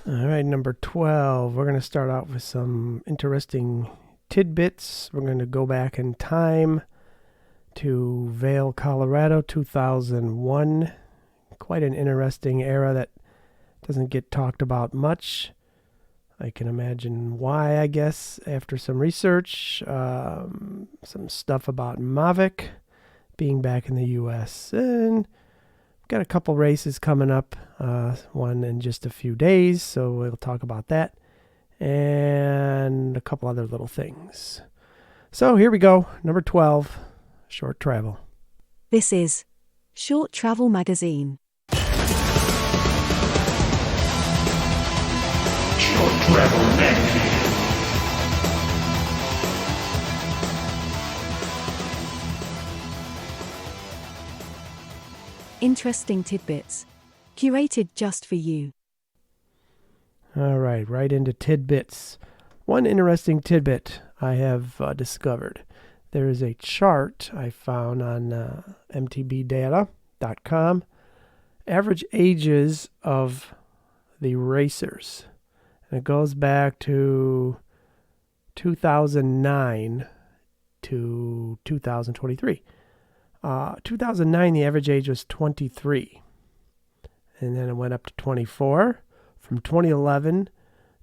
All right, number 12. We're going to start out with some interesting tidbits. We're going to go back in time to Vail, Colorado, 2001. Quite an interesting era that doesn't get talked about much. I can imagine why, I guess, after some research, some stuff about Mavic being back in the U.S. And got a couple races coming up, one in just a few days, so we'll talk about that and a couple other little things. So here we go, number 12, short travel. This is Short Travel Magazine. Short Travel Magazine. Interesting tidbits, curated just for you. All right into tidbits. One interesting tidbit I have discovered. There is a chart I found on mtbdata.com. Average ages of the racers. And it goes back to 2009 to 2023. 2009, the average age was 23. And then it went up to 24 from 2011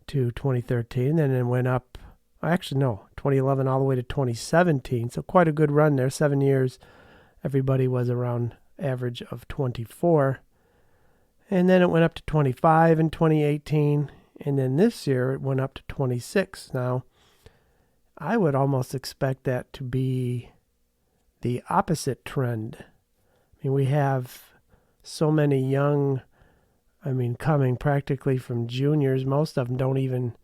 to 2013. And then it went up, 2011 all the way to 2017. So quite a good run there. 7 years, everybody was around average of 24. And then it went up to 25 in 2018. And then this year it went up to 26. Now, I would almost expect that to be the opposite trend. I mean, we have so many young, coming practically from juniors. Most of them don't even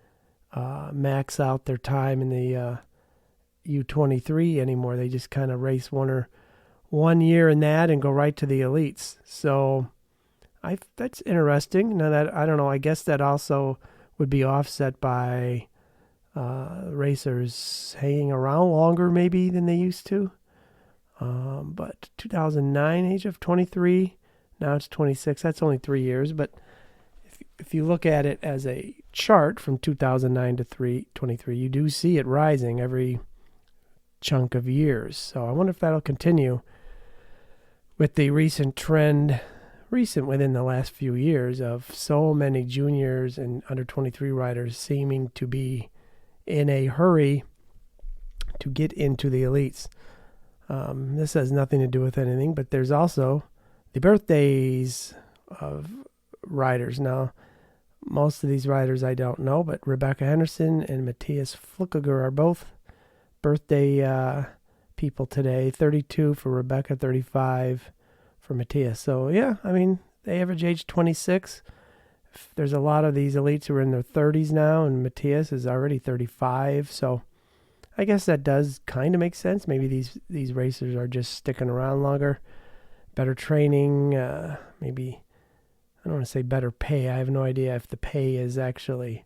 max out their time in the U23 anymore. They just kind of race 1 year in that and go right to the elites. So that's interesting. Now that, I don't know, I guess that also would be offset by racers hanging around longer maybe than they used to. But 2009, age of 23, now it's 26. That's only 3 years. But if you look at it as a chart from 2009 to 23, you do see it rising every chunk of years. So I wonder if that'll continue with the recent trend, within the last few years, of so many juniors and under 23 riders seeming to be in a hurry to get into the elites. This has nothing to do with anything, but there's also the birthdays of riders. Now, most of these riders I don't know, but Rebecca Henderson and Matthias Flukiger are both birthday people today. 32 for Rebecca, 35 for Matthias. So, yeah, the average age 26. There's a lot of these elites who are in their 30s now, and Matthias is already 35, so I guess that does kind of make sense. Maybe these racers are just sticking around longer. Better training, maybe, I don't want to say better pay. I have no idea if the pay is actually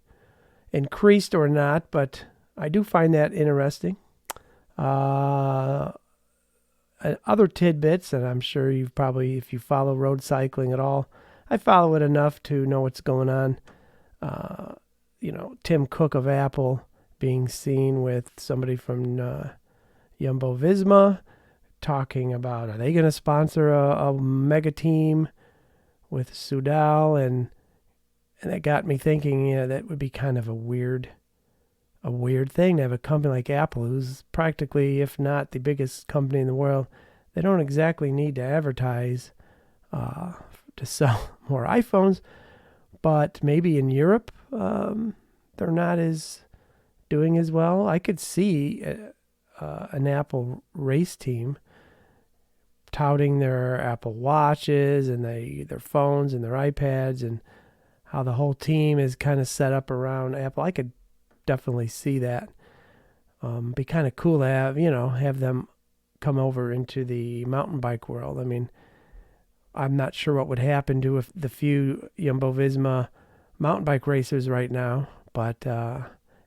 increased or not, but I do find that interesting. Other tidbits, and I'm sure you've probably, if you follow road cycling at all, I follow it enough to know what's going on. Tim Cook of Apple being seen with somebody from Jumbo-Visma, talking about, are they going to sponsor a mega team with Soudal? And that got me thinking, that would be kind of a weird thing to have a company like Apple, who's practically, if not the biggest company in the world. They don't exactly need to advertise to sell more iPhones, but maybe in Europe they're not as doing as well. I could see an Apple race team touting their Apple Watches and their phones and their iPads, and how the whole team is kind of set up around Apple. I could definitely see that. Be kind of cool to have them come over into the mountain bike world. I'm not sure what would happen to the few Jumbo-Visma mountain bike racers right now, but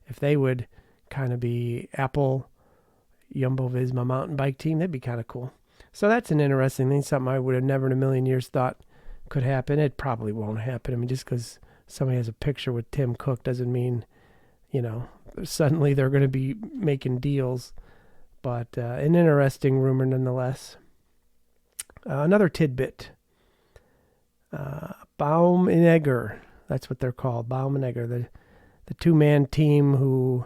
if they would kind of be Apple Jumbo-Visma mountain bike team, that'd be kind of cool. So that's an interesting thing, something I would have never in a million years thought could happen. It probably won't happen. Just because somebody has a picture with Tim Cook doesn't mean, you know, suddenly they're going to be making deals. But an interesting rumor nonetheless. Another tidbit. Baum&Egger, that's what they're called, Baum&Egger, the two-man team who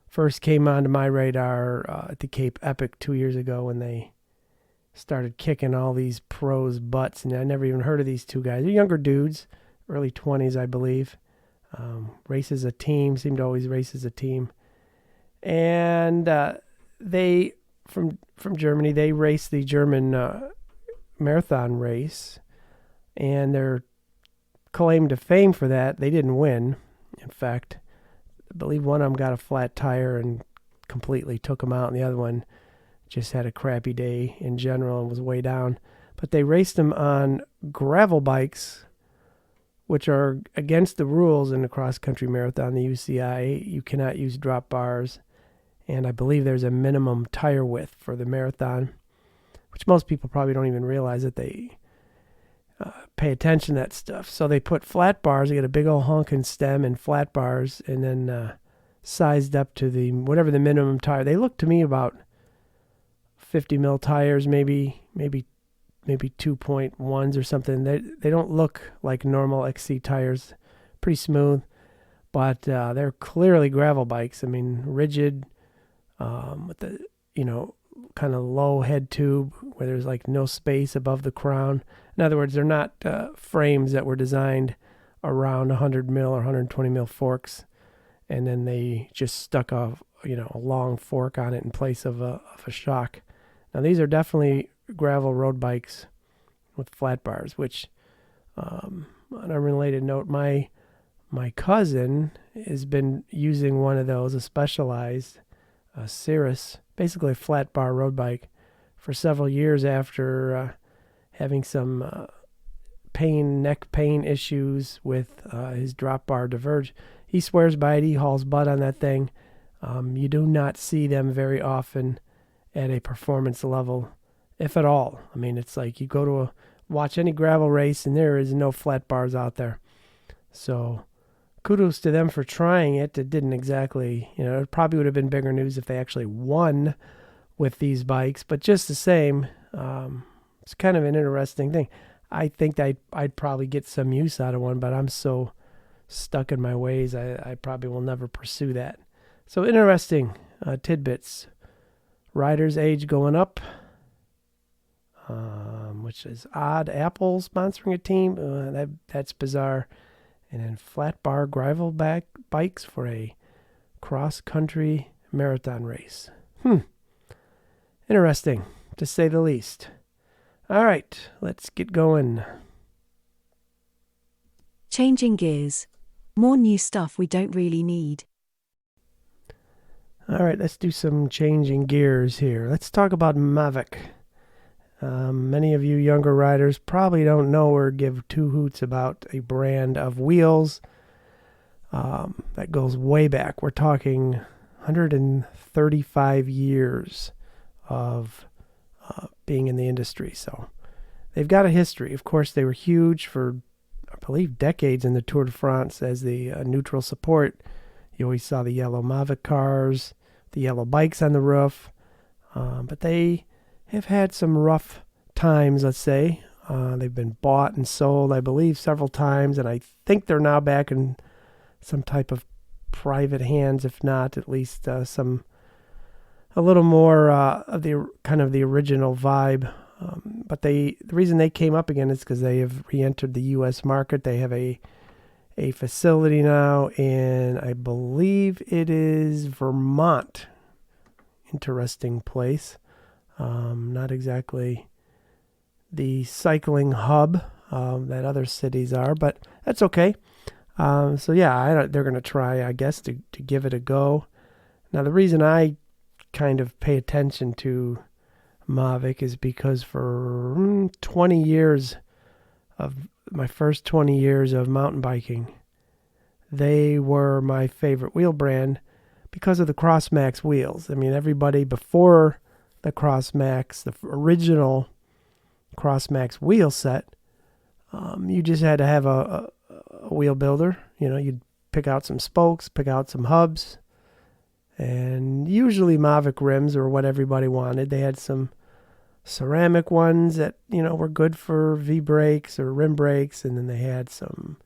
first came onto my radar at the Cape Epic 2 years ago when they started kicking all these pros' butts, and I never even heard of these two guys. They're younger dudes, early 20s, I believe. Race as a team, seem to always race as a team. And they, from Germany, they raced the German marathon race, and their claim to fame for that, they didn't win. In fact, I believe one of them got a flat tire and completely took them out, and the other one just had a crappy day in general and was way down. But they raced them on gravel bikes, which are against the rules in the cross-country marathon, the UCI. You cannot use drop bars, and I believe there's a minimum tire width for the marathon, which most people probably don't even realize that they pay attention to that stuff. So they put flat bars. They get a big old honking stem and flat bars, and then sized up to the whatever the minimum tire. They look to me about 50 mil tires, maybe 2.1s or something. They don't look like normal XC tires. Pretty smooth, but they're clearly gravel bikes. I mean, rigid, with the kind of low head tube where there's like no space above the crown. In other words, they're not frames that were designed around 100 mil or 120 mil forks, and then they just stuck a long fork on it in place of a shock. Now these are definitely gravel road bikes with flat bars, which on a related note, my cousin has been using one of those, a Specialized Cirrus, basically a flat bar road bike, for several years after having some neck pain issues with his drop bar diverge. He swears by it. He hauls butt on that thing. You do not see them very often at a performance level, if at all. I mean, it's like you go to watch any gravel race and there is no flat bars out there. So kudos to them for trying it. It didn't exactly, it probably would have been bigger news if they actually won with these bikes. But just the same, it's kind of an interesting thing. I think I'd probably get some use out of one, but I'm so stuck in my ways, I probably will never pursue that. So interesting tidbits. Riders' age going up, which is odd. Apple sponsoring a team, that's bizarre. And then flat bar gravel bikes for a cross-country marathon race. Interesting, to say the least. All right, let's get going. Changing gears. More new stuff we don't really need. All right, let's do some changing gears here. Let's talk about Mavic. Many of you younger riders probably don't know or give two hoots about a brand of wheels that goes way back. We're talking 135 years of being in the industry. So they've got a history. Of course, they were huge for, I believe, decades in the Tour de France as the neutral support. You always saw the yellow Mavic cars, the yellow bikes on the roof. But they have had some rough times, let's say. They've been bought and sold, I believe, several times, and I think they're now back in some type of private hands, if not at least a little more of the kind of the original vibe. But the reason they came up again is because they have re-entered the U.S. market. They have a facility now in, I believe it is Vermont. Interesting place. Not exactly the cycling hub that other cities are, but that's okay. So yeah, they're going to try, I guess, to give it a go. Now, the reason I kind of pay attention to Mavic is because for 20 years of my first 20 years of mountain biking, they were my favorite wheel brand because of the CrossMax wheels. I mean, everybody before the CrossMax, the original CrossMax wheel set, you just had to have a a wheel builder. You'd pick out some spokes, pick out some hubs, and usually Mavic rims are what everybody wanted. They had some ceramic ones that were good for V brakes or rim brakes, and then they had some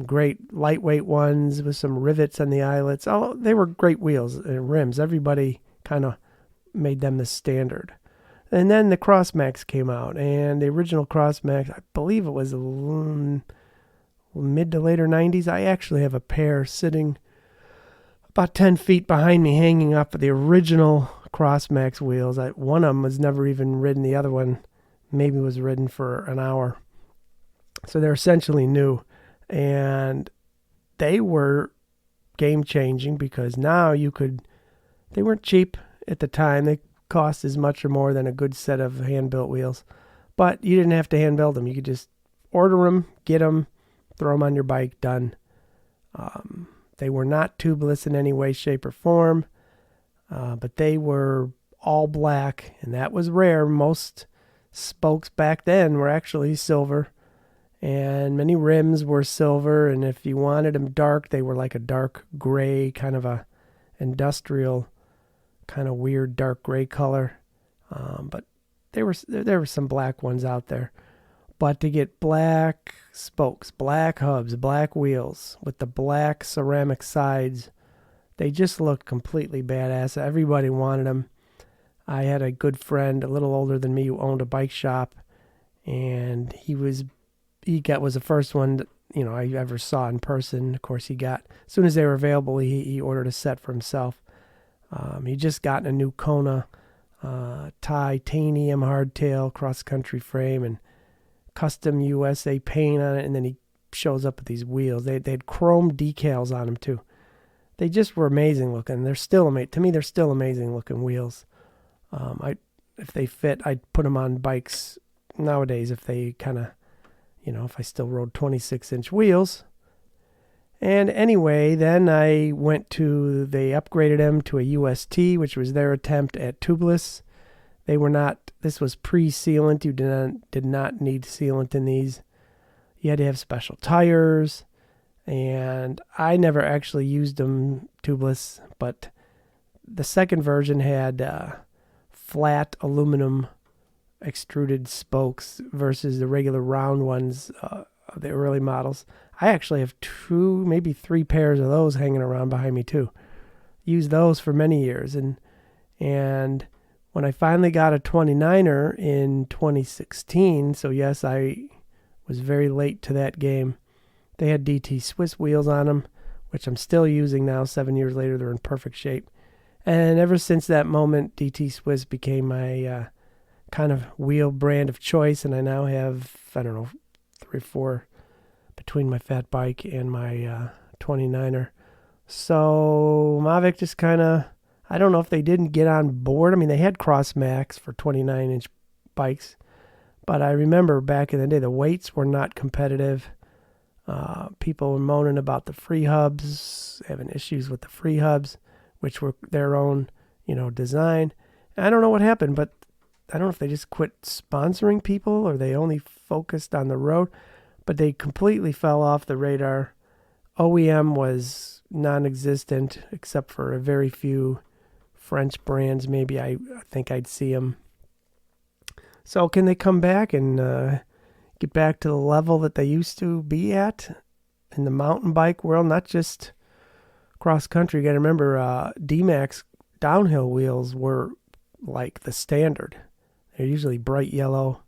great lightweight ones with some rivets on the eyelets. Oh, they were great wheels and rims. Everybody kind of made them the standard. And then the Crossmax came out, and the original Crossmax, I believe it was mid to later 90s. I actually have a pair sitting about 10 feet behind me hanging off of the original Crossmax wheels. One of them was never even ridden. The other one maybe was ridden for an hour. So they're essentially new. And they were game changing because now they weren't cheap at the time. They cost as much or more than a good set of hand built wheels. But you didn't have to hand build them. You could just order them, get them, throw them on your bike, done. They were not tubeless in any way, shape, or form. But they were all black, and that was rare. Most spokes back then were actually silver, and many rims were silver, and if you wanted them dark, they were like a dark gray, kind of a industrial, kind of weird dark gray color. But there were some black ones out there. But to get black spokes, black hubs, black wheels with the black ceramic sides, they just looked completely badass. Everybody wanted them. I had a good friend, a little older than me, who owned a bike shop, and he was the first one that, I ever saw in person. Of course, as soon as they were available, he ordered a set for himself. He just gotten a new Kona titanium hardtail cross-country frame and custom USA paint on it, and then he shows up with these wheels. They had chrome decals on them too. They just were amazing looking. They're still amazing. To me, they're still amazing looking wheels. If they fit, I'd put them on bikes nowadays if they kind of, if I still rode 26-inch wheels. And anyway, then they upgraded them to a UST, which was their attempt at tubeless. This was pre-sealant. You did not need sealant in these. You had to have special tires. And I never actually used them tubeless, but the second version had flat aluminum extruded spokes versus the regular round ones of the early models. I actually have 2, maybe 3 pairs of those hanging around behind me too. Used those for many years, and when I finally got a 29er in 2016, so yes, I was very late to that game. They had DT Swiss wheels on them, which I'm still using now. 7 years later, they're in perfect shape. And ever since that moment, DT Swiss became my kind of wheel brand of choice, and I now have, 3 or 4 between my fat bike and my 29er. So Mavic just kind of, I don't know if they didn't get on board. I mean, they had Crossmax for 29-inch bikes, but I remember back in the day, the weights were not competitive. People were moaning about the free hubs, having issues with the free hubs, which were their own, design. And I don't know what happened, but I don't know if they just quit sponsoring people or they only focused on the road, but they completely fell off the radar. OEM was non-existent except for a very few French brands. Maybe I think I'd see them. So can they come back and get back to the level that they used to be at in the mountain bike world? Not just cross country. You got to remember, D-Max downhill wheels were like the standard. They're usually bright yellow,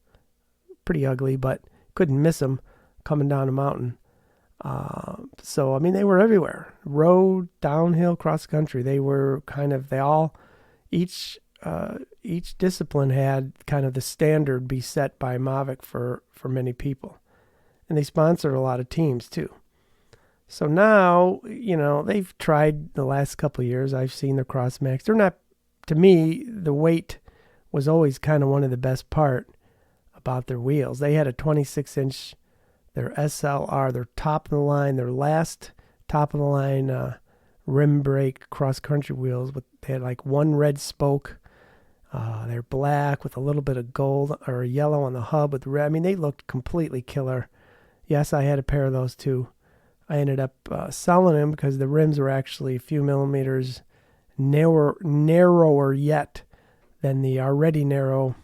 pretty ugly, but couldn't miss them coming down a mountain. So, I mean, they were everywhere. Road, downhill, cross country. They were each discipline had kind of the standard be set by Mavic for many people. And they sponsored a lot of teams too. So now, they've tried the last couple of years. I've seen the Crossmax. They're not, to me, the weight was always kind of one of the best part about their wheels. They had a 26-inch, their SLR, their top of the line, their last top of the line rim brake cross-country wheels. They had like one red spoke. They're black with a little bit of gold or yellow on the hub with red. I mean, they looked completely killer. Yes, I had a pair of those too. I ended up selling them because the rims were actually a few millimeters narrower yet than the already narrow,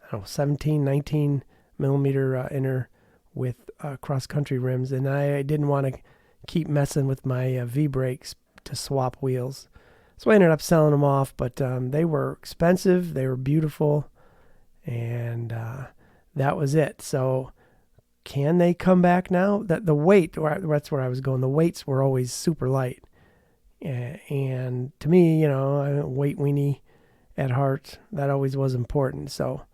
I don't know, 17, 19 millimeter inner with cross-country rims. And I didn't want to keep messing with my V-brakes to swap wheels. So I ended up selling them off, but they were expensive. They were beautiful. And that was it. So can they come back now? That the weight, that's where I was going. The weights were always super light. And to me, you know, I'm a weight weenie at heart. That always was important. So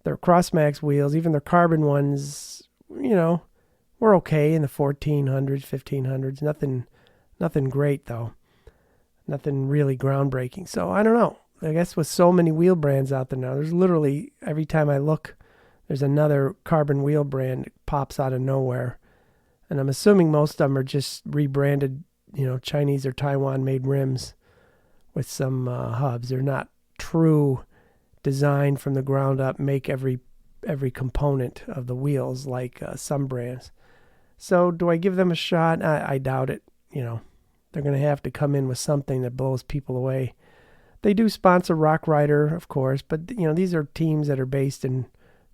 their Crossmax wheels, even their carbon ones, you know, were okay in the 1400s, 1500s. Nothing great though. Nothing really groundbreaking. So I don't know. I guess with so many wheel brands out there now, there's literally every time I look, there's another carbon wheel brand that pops out of nowhere. And I'm assuming most of them are just rebranded, you know, Chinese or Taiwan made rims with some hubs. They're not true design from the ground up, make every component of the wheels like some brands. So do I give them a shot? I doubt it. You know, they're going to have to come in with something that blows people away. They do sponsor Rock Rider, of course, but you know, these are teams that are based in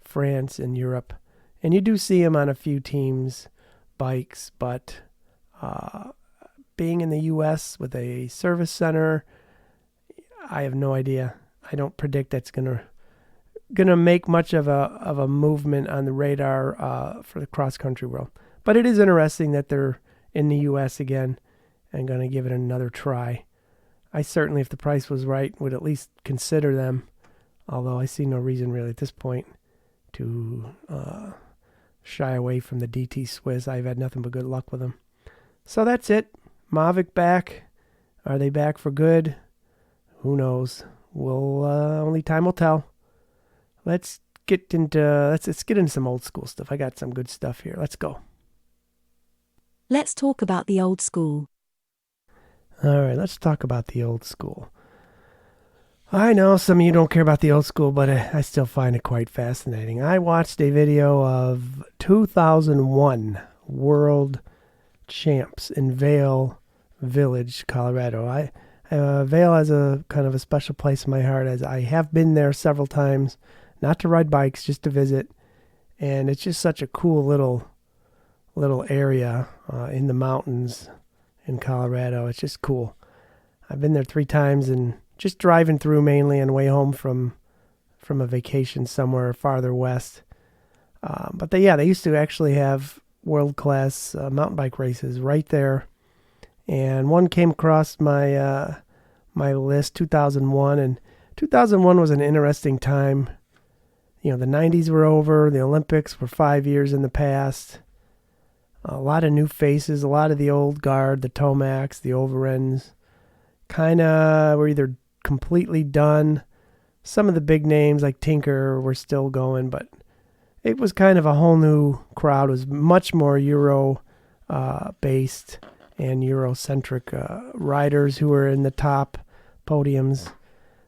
France and Europe, and you do see them on a few teams' bikes, but being in the U.S. with a service center, I have no idea. I don't predict that's gonna make much of a movement on the radar for the cross country world. But it is interesting that they're in the U.S. again and going to give it another try. I certainly, if the price was right, would at least consider them, although I see no reason really at this point to shy away from the DT Swiss. I've had nothing but good luck with them. So that's it. Mavic back. Are they back for good? Who knows? Only time will tell. Let's get into some old school stuff. I got some good stuff here. Let's go. Let's talk about the old school. All right, let's talk about the old school. I know some of you don't care about the old school, but I still find it quite fascinating. I watched a video of 2001 World Champs in Vail Village, Colorado. Vail has a kind of a special place in my heart, as I have been there several times, not to ride bikes, just to visit. And it's just such a cool little area in the mountains in Colorado. It's just cool. I've been there 3 times and just driving through mainly on the way home from a vacation somewhere farther west. But they used to actually have world-class mountain bike races right there. And one came across my my list, 2001, and 2001 was an interesting time. You know, the 90s were over, the Olympics were 5 years in the past. A lot of new faces, a lot of the old guard, the Tomacs, the Overends, kind of were either completely done. Some of the big names like Tinker were still going, but it was kind of a whole new crowd. It was much more Euro based and Eurocentric riders who were in the top podiums.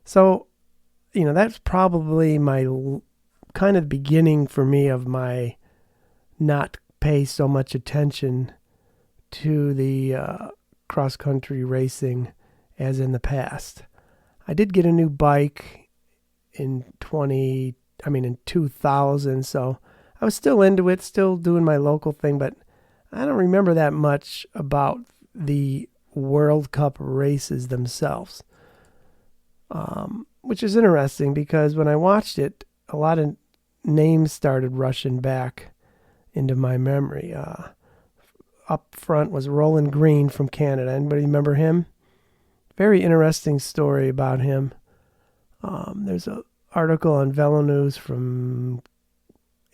So, you know, that's probably my kind of beginning for me of my not pay so much attention to the cross-country racing as in the past. I did get a new bike in 2000, so I was still into it, still doing my local thing, but I don't remember that much about the World Cup races themselves, which is interesting because when I watched it, a lot of names started rushing back into my memory. Up front was Roland Green from Canada. Anybody remember him? Very interesting story about him. There's an article on Velo News from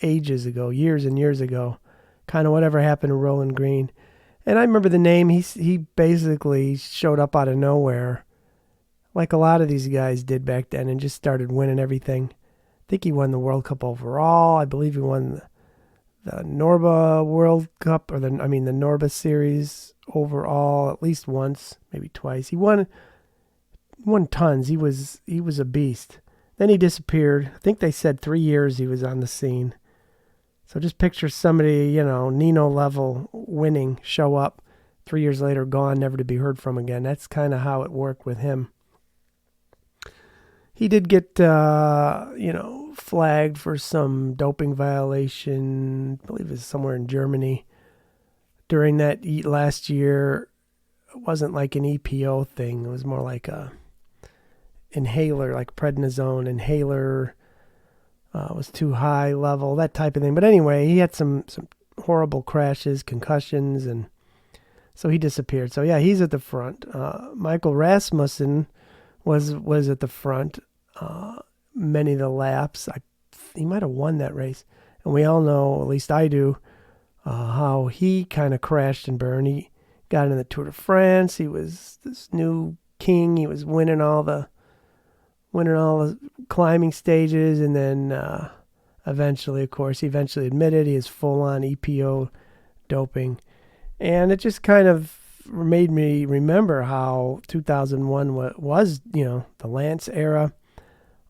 ages ago, years and years ago, kind of whatever happened to Roland Green. And I remember the name. He basically showed up out of nowhere, like a lot of these guys did back then, and just started winning everything. I think he won the World Cup overall. I believe he won the Norba World Cup, or the Norba Series overall at least once, maybe twice. He won tons. He was a beast. Then he disappeared. I think they said 3 years he was on the scene. So just picture somebody, Nino level winning, show up 3 years later, gone, never to be heard from again. That's kind of how it worked with him. He did get, flagged for some doping violation. I believe it was somewhere in Germany during that last year. It wasn't like an EPO thing. It was more like a inhaler, like prednisone inhaler. Was too high level, that type of thing. But anyway, he had some horrible crashes, concussions, and so he disappeared. So yeah, he's at the front. Michael Rasmussen was at the front many of the laps. He might have won that race, and we all know, at least I do, how he kind of crashed and burned. He got in the Tour de France. He was this new king. He was winning all the climbing stages, and then eventually, of course, he eventually admitted he is full-on EPO doping. And it just kind of made me remember how 2001 was, the Lance era,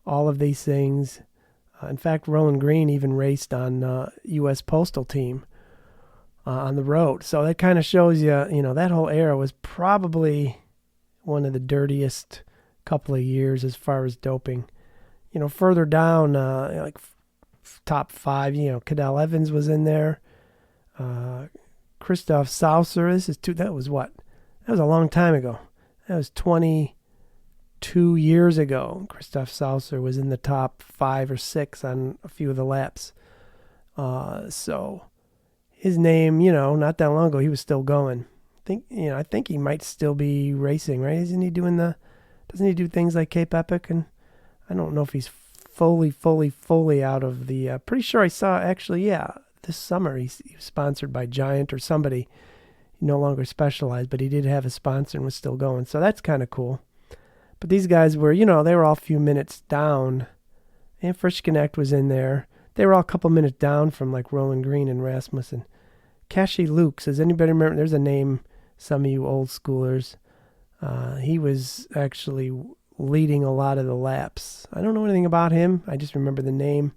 all of these things. In fact, Roland Green even raced on U.S. Postal Team on the road. So that kind of shows you, that whole era was probably one of the dirtiest couple of years as far as doping. Further down, like top five, Cadell Evans was in there. Christoph Sauser, that was what? That was a long time ago. That was 22 years ago. Christoph Sauser was in the top 5 or 6 on a few of the laps. So his name, not that long ago, he was still going. I think he might still be racing, right? Doesn't he do things like Cape Epic? And I don't know if he's fully out of the, pretty sure I saw actually, this summer he was sponsored by Giant or somebody. He no longer specialized, but he did have a sponsor and was still going. So that's kind of cool. But these guys were, they were all a few minutes down. And Frisch Connect was in there. They were all a couple minutes down from like Roland Green and Rasmussen. Kashi Lukes, does anybody remember? There's a name, some of you old schoolers. He was actually leading a lot of the laps. I don't know anything about him. I just remember the name.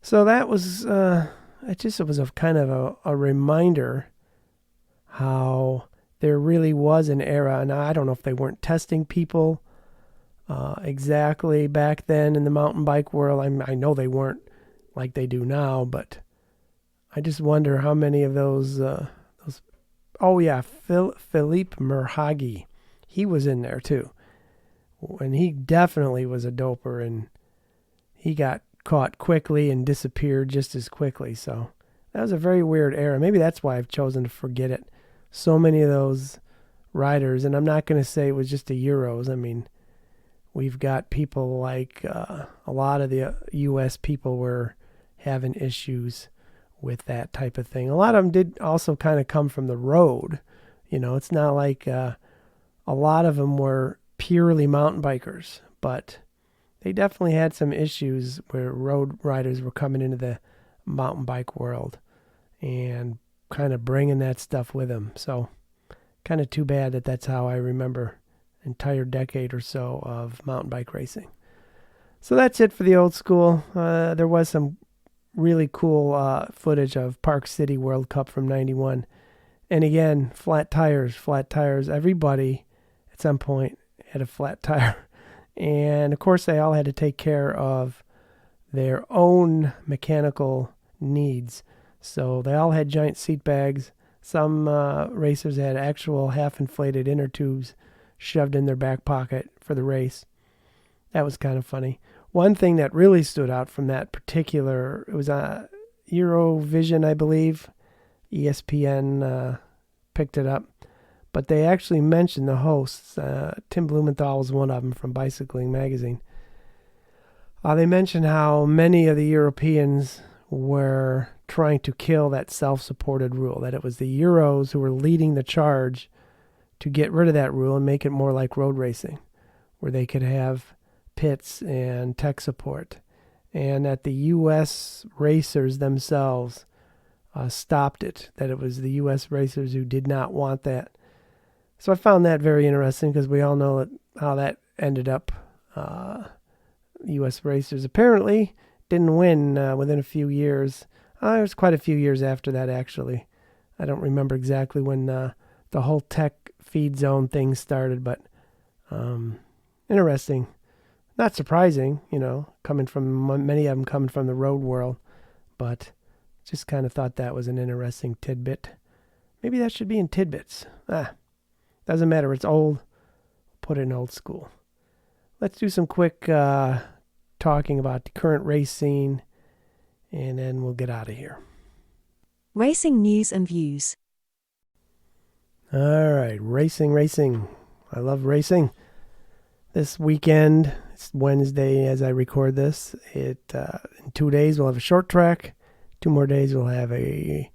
So that was, it was a kind of a reminder how there really was an era, and I don't know if they weren't testing people exactly back then in the mountain bike world. I know they weren't like they do now, but I just wonder how many of those. Oh yeah, Philippe Merhagi, he was in there too, and he definitely was a doper, and he got caught quickly and disappeared just as quickly. So that was a very weird era. Maybe that's why I've chosen to forget it. So many of those riders, and I'm not going to say it was just the Euros. I mean, we've got people like a lot of the U.S. people were having issues with that type of thing. A lot of them did also kind of come from the road. It's not like a lot of them were purely mountain bikers, but they definitely had some issues where road riders were coming into the mountain bike world and kind of bringing that stuff with them. So kind of too bad that that's how I remember an entire decade or so of mountain bike racing. So that's it for the old school. There was some really cool footage of Park City World Cup from 91. And again, flat tires. Everybody at some point had a flat tire. And of course, they all had to take care of their own mechanical needs. So they all had giant seat bags. Some racers had actual half-inflated inner tubes shoved in their back pocket for the race. That was kind of funny. One thing that really stood out from that particular, it was Eurovision, I believe. ESPN picked it up. But they actually mentioned the hosts. Tim Blumenthal was one of them from Bicycling Magazine. They mentioned how many of the Europeans were trying to kill that self-supported rule, that it was the Euros who were leading the charge to get rid of that rule and make it more like road racing, where they could have pits and tech support. And that the U.S. racers themselves stopped it, that it was the U.S. racers who did not want that. So I found that very interesting because we all know how that ended up. U.S. racers apparently didn't win within a few years. It was quite a few years after that, actually. I don't remember exactly when the whole tech feed zone thing started, but um, interesting. Not surprising, coming from many of them coming from the road world, but just kind of thought that was an interesting tidbit. Maybe that should be in tidbits. Doesn't matter. It's old. Put it in old school. Let's do some quick talking about the current race scene, and then we'll get out of here. Racing news and views. All right, racing. I love racing. This weekend, it's Wednesday as I record this. In 2 days we'll have a short track. 2 more days we'll have a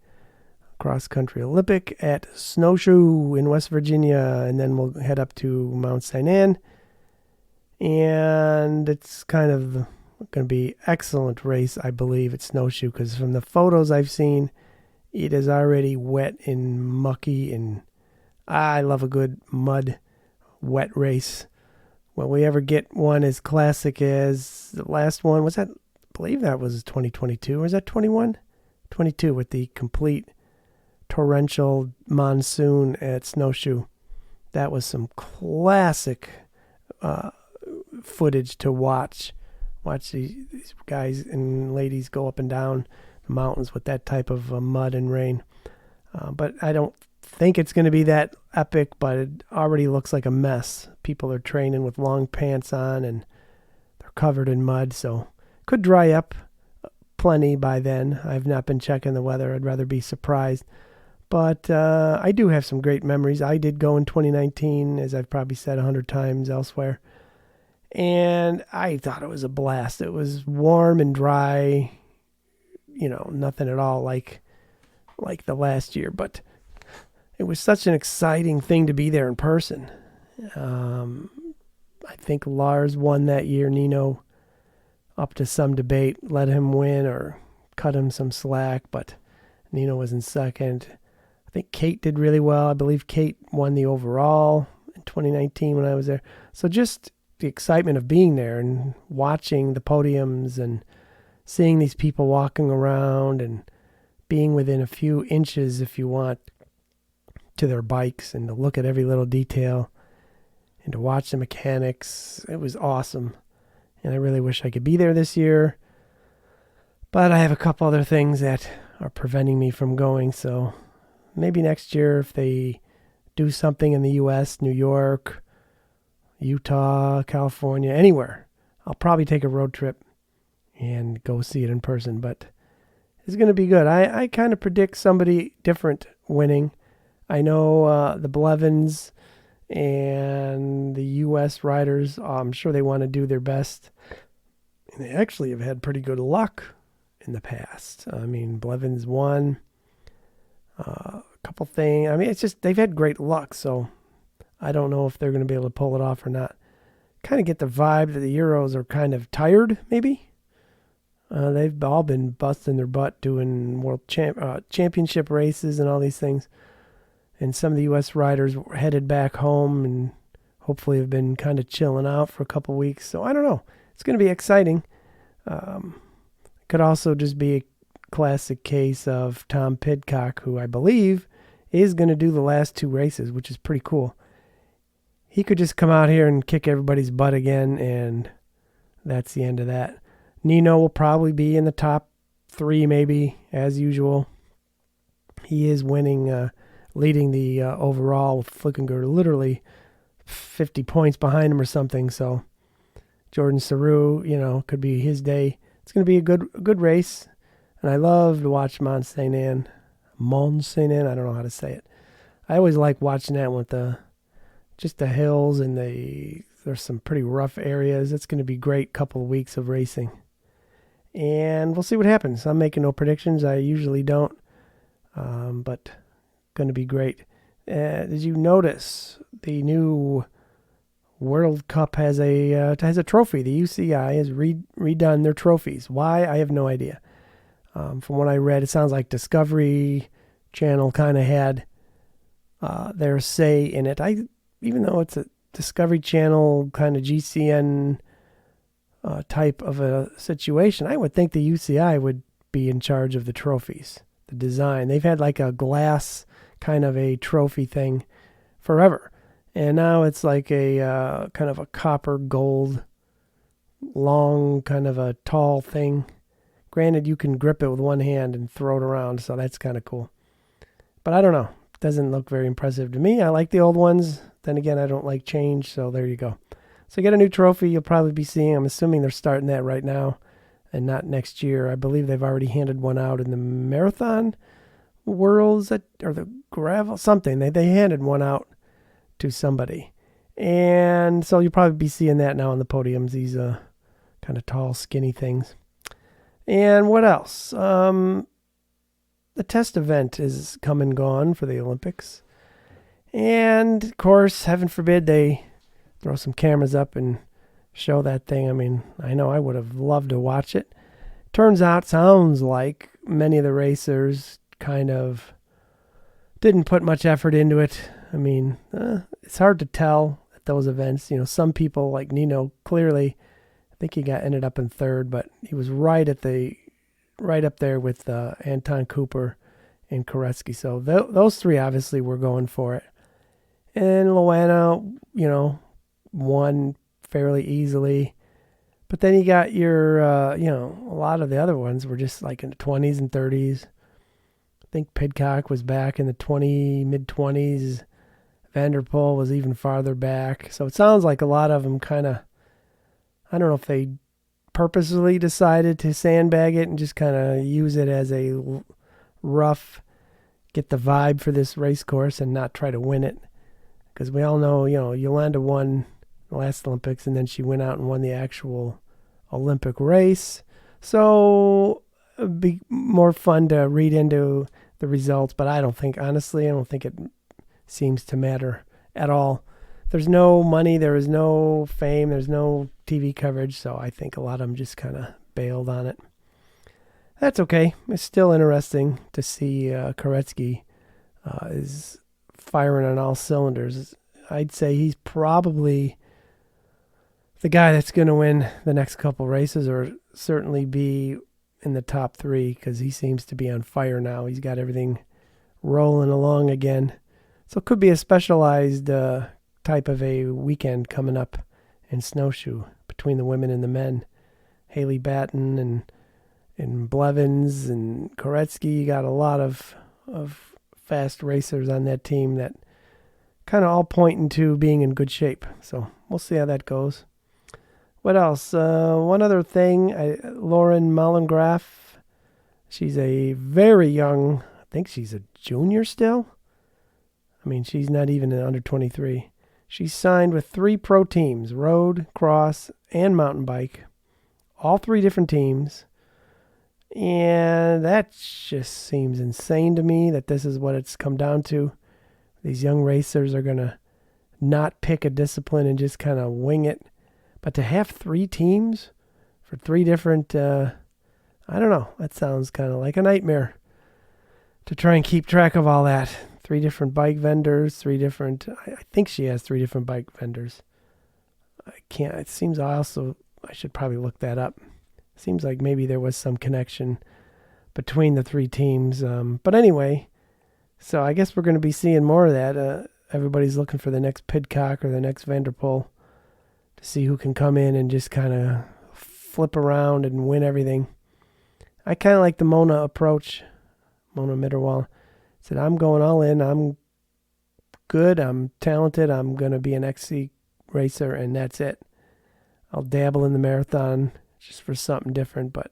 cross-country Olympic at Snowshoe in West Virginia, and then we'll head up to Mount St. Anne. And it's kind of going to be excellent race, I believe, at Snowshoe, because from the photos I've seen, it is already wet and mucky, and I love a good mud, wet race. Will we ever get one as classic as the last one? Was that, I believe that was 2022, or was that 21? 22 with the complete torrential monsoon at Snowshoe. That was some classic footage to watch. Watch these guys and ladies go up and down the mountains with that type of mud and rain. But I don't think it's going to be that epic, but it already looks like a mess. People are training with long pants on and they're covered in mud, so could dry up plenty by then. I've not been checking the weather. I'd rather be surprised. But I do have some great memories. I did go in 2019, as I've probably said 100 times elsewhere. And I thought it was a blast. It was warm and dry, nothing at all like the last year. But it was such an exciting thing to be there in person. I think Lars won that year. Nino, up to some debate, let him win or cut him some slack, but Nino was in second. I think Kate did really well. I believe Kate won the overall in 2019 when I was there. So just the excitement of being there and watching the podiums and seeing these people walking around and being within a few inches, if you want, to their bikes and to look at every little detail and to watch the mechanics. It was awesome. And I really wish I could be there this year. But I have a couple other things that are preventing me from going, so maybe next year if they do something in the U.S., New York, Utah, California, anywhere, I'll probably take a road trip and go see it in person. But it's going to be good. I kind of predict somebody different winning. I know the Blevins and the U.S. riders, I'm sure they want to do their best. And they actually have had pretty good luck in the past. I mean, Blevins won a couple things. I mean, it's just they've had great luck, so I don't know if they're going to be able to pull it off or not. Kind of get the vibe that the Euros are kind of tired, maybe. They've all been busting their butt doing world championship races and all these things. And some of the U.S. riders were headed back home and hopefully have been kind of chilling out for a couple weeks. So I don't know. It's going to be exciting. Could also just be a classic case of Tom Pidcock, who I believe is going to do the last 2 races, which is pretty cool. He could just come out here and kick everybody's butt again, and that's the end of that. Nino will probably be in the top 3, maybe, as usual. He is winning, leading the overall with Flickinger, literally 50 points behind him or something. So Jordan Saru, could be his day. It's going to be a good race, and I love to watch Mont Saint Anne. Mont Saint Anne, I don't know how to say it. I always like watching that with just the hills and there's some pretty rough areas. It's going to be a great couple of weeks of racing. And we'll see what happens. I'm making no predictions. I usually don't. But going to be great. Did you notice the new World Cup has a trophy? The UCI has redone their trophies. Why? I have no idea. From what I read, it sounds like Discovery Channel kind of had their say in it. Even though it's a Discovery Channel kind of GCN type of a situation, I would think the UCI would be in charge of the trophies, the design. They've had like a glass kind of a trophy thing forever. And now it's like a kind of a copper gold, long, kind of a tall thing. Granted, you can grip it with one hand and throw it around, so that's kind of cool. But I don't know. It doesn't look very impressive to me. I like the old ones. Then again, I don't like change, so there you go. So get a new trophy you'll probably be seeing. I'm assuming they're starting that right now and not next year. I believe they've already handed one out in the marathon worlds or the gravel, something. They handed one out to somebody. And so you'll probably be seeing that now on the podiums, these kind of tall, skinny things. And what else? The test event is come and gone for the Olympics. And, of course, heaven forbid they throw some cameras up and show that thing. I mean, I know I would have loved to watch it. Sounds like many of the racers kind of didn't put much effort into it. I mean, it's hard to tell at those events. Some people like Nino, clearly, I think he ended up in third, but he was right up there with Anton Cooper and Koretsky. So those three obviously were going for it. And Luana, won fairly easily. But then you got your, a lot of the other ones were just like in the 20s and 30s. I think Pidcock was back in the mid-20s. Vanderpool was even farther back. So it sounds like a lot of them kind of, I don't know if they purposely decided to sandbag it and just kind of use it as a rough, get the vibe for this race course and not try to win it. Because we all know, Yolanda won the last Olympics and then she went out and won the actual Olympic race. So it'd be more fun to read into the results, but I don't think it seems to matter at all. There's no money, there is no fame, there's no TV coverage, so I think a lot of them just kind of bailed on it. That's okay. It's still interesting to see Koretsky is firing on all cylinders. I'd say he's probably the guy that's going to win the next couple races, or certainly be in the top three, because he seems to be on fire now. He's got everything rolling along again. So it could be a specialized type of a weekend coming up in snowshoe between the women and the men. Haley Batten and Blevins and Koretsky. You got a lot of fast racers on that team that kind of all pointing to being in good shape. So we'll see how that goes. What else? One other thing, Lauren Mallengraf. She's a very young, I think she's a junior still. I mean, she's not even an under 23. She's signed with 3 pro teams, road, cross, and mountain bike. All 3 different teams. And that just seems insane to me that this is what it's come down to. These young racers are going to not pick a discipline and just kind of wing it. But to have 3 teams for 3 different, I don't know, that sounds kind of like a nightmare to try and keep track of all that. 3 different bike vendors, I think she has 3 different bike vendors. It seems I should probably look that up. Seems like maybe there was some connection between the 3 teams. But anyway, so I guess we're going to be seeing more of that. Everybody's looking for the next Pidcock or the next Vanderpool to see who can come in and just kind of flip around and win everything. I kind of like the Mona approach. Mona Mitterwall said, I'm going all in. I'm good. I'm talented. I'm going to be an XC racer, and that's it. I'll dabble in the marathon just for something different, but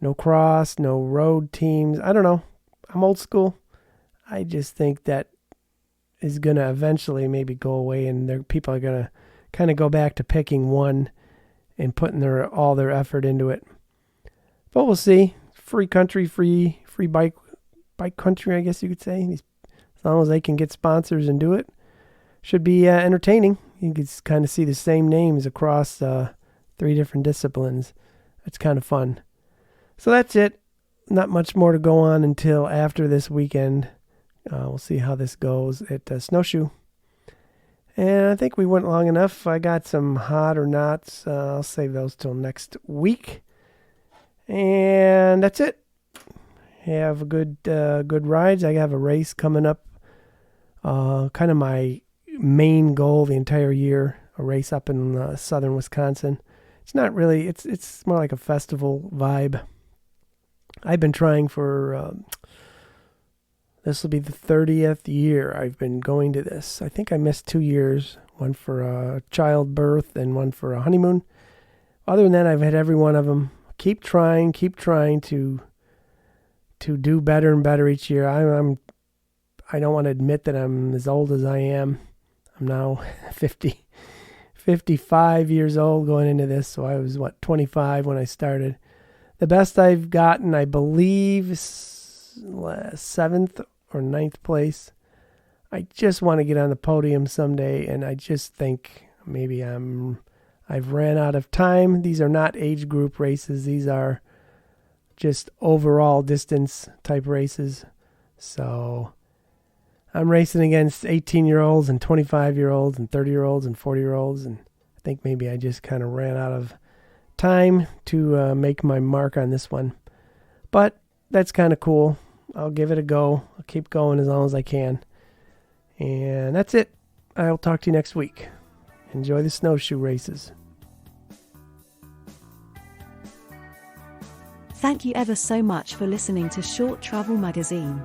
no cross, no road teams. I don't know. I'm old school. I just think that is going to eventually maybe go away, and people are going to kind of go back to picking one and putting all their effort into it. But we'll see. Free country, free bike country, I guess you could say. As long as they can get sponsors and do it, should be entertaining. You can kind of see the same names across 3 different disciplines. It's kind of fun. So that's it. Not much more to go on until after this weekend. We'll see how this goes at Snowshoe. And I think we went long enough. I got some hot or nots. I'll save those till next week. And that's it. Have a good rides. I have a race coming up. Kind of my main goal the entire year. A race up in southern Wisconsin. It's not really. It's more like a festival vibe. I've been trying for. This will be the 30th year I've been going to this. I think I missed 2 years. One for a childbirth and one for a honeymoon. Other than that, I've had every one of them. Keep trying to do better and better each year. I don't want to admit that I'm as old as I am. I'm now 55 years old going into this. So I was 25 when I started. The best I've gotten, I believe, is 7th or 9th place. I just want to get on the podium someday, and I just think maybe I've ran out of time. These are not age group races. These are just overall distance type races. So I'm racing against 18-year-olds and 25-year-olds and 30-year-olds and 40-year-olds, and I think maybe I just kind of ran out of time to make my mark on this one. But that's kind of cool. I'll give it a go. I'll keep going as long as I can. And that's it. I'll talk to you next week. Enjoy the snowshoe races. Thank you ever so much for listening to Short Travel Magazine.